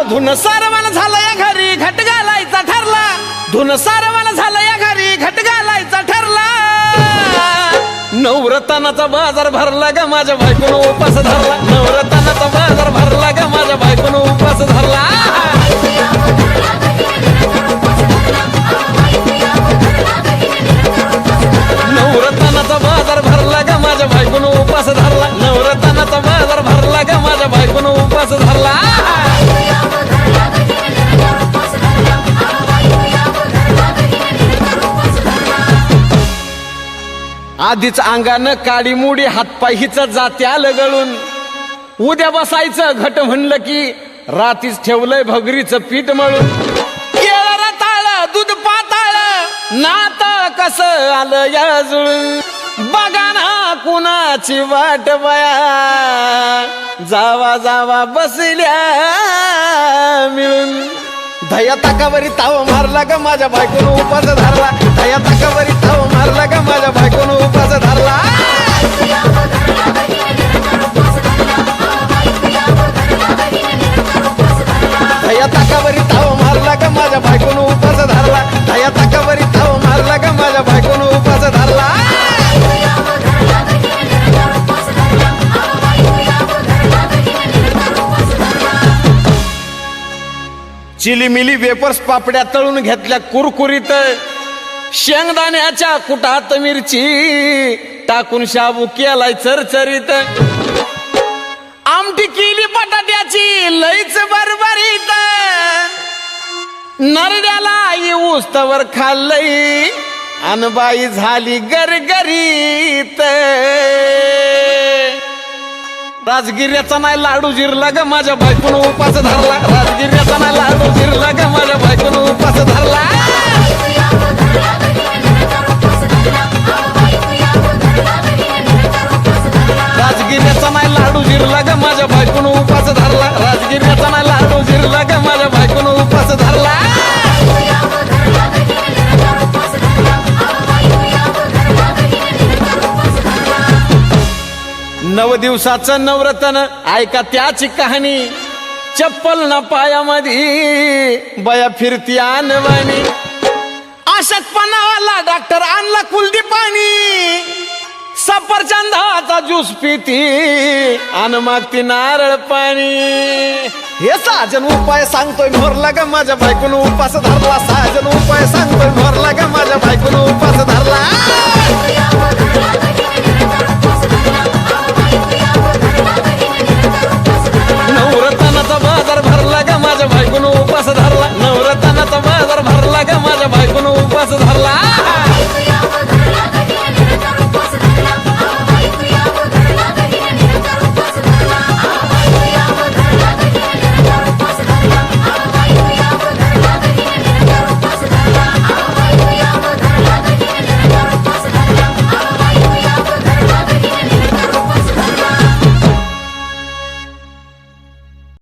धुन सारवान झालं या घरी घट घालायचा ठरला, धुन सारवान झालं या घरी घट घालायचा ठरला। नवरत्नाचा बाजार भरला ग माझ्या बायकोनं उपास धरला, नवरत्नाचा बाजार भरला ग माझ्या बायकोनं उपास धरला। नवरत्नाचा बाजार भरला ग माझ्या बायकोनं उपास धरला, नवरत्नाचा बाजार भरला ग माझ्या बायकोनं उपास धरला। आधीच अंगानं काडी मुडी हातपाय हिच जाते आलं गळून, उद्या बसायचं घट म्हणलं की रातीच ठेवलंय भगरीचं पीठ मळून। केळ रताळ दूध पाताळ नात कसं आलं या जुळून, बघा ना कुणाची वाट बया जावा जावा बसल्या मिळून। दया ताकावरी ताव मारला ग माझ्या बायकोनं उपास धरला, दया ताकावरी ताव मारला ग माझ्या बायकोनं उपास धरला। दया ताकावरी ताव मारला ग माझ्या बायकोनं उपास धरला, दया ताकावरी ताव मारला ग माझ्या बायकोनं उपास धरला। चिलीमिली वेपर्स पापड्या तळून घेतल्या कुरकुरीत, शेंगदाण्याच्या कुटात मिरची टाकून शाबू केलाय चरचरीत, आमटी केली बटाट्याची लईच बरबरीत, नरड्याला येऊस तवर खाल्लई अनबाई झाली गरगरीत। राजगिर्याचा नाही लाडू जिरला ग माझ्या बायकोनं उपास धरला, राजगिर्याचा नाही लाडू जिरला ग माझ्या बायकोनं उपास धरला। राजगिर्याचा नाही लाडू जिरला ग माझ्या बायकोनं उपास धरला, राजगिर्याचा नाही लाडू जिरला ग माझ्या बायकोनं उपास धरला। नव दिवसाचं नवरत्न ऐका त्याची कहाणी, चप्पल ना पायामध्ये बया फिरती आणवानी, अशक्तपणावाला डॉक्टर आणला कुलदीपानी, सफरचंदाचा ज्यूस पिती आण मागती नारळ पाणी। हे साजन उपाय सांगतोय भरला ग माझ्या बायकोनं उपास धरला, साजन उपाय सांगतोय भरला ग माझ्या बायकोनं उपास धरला।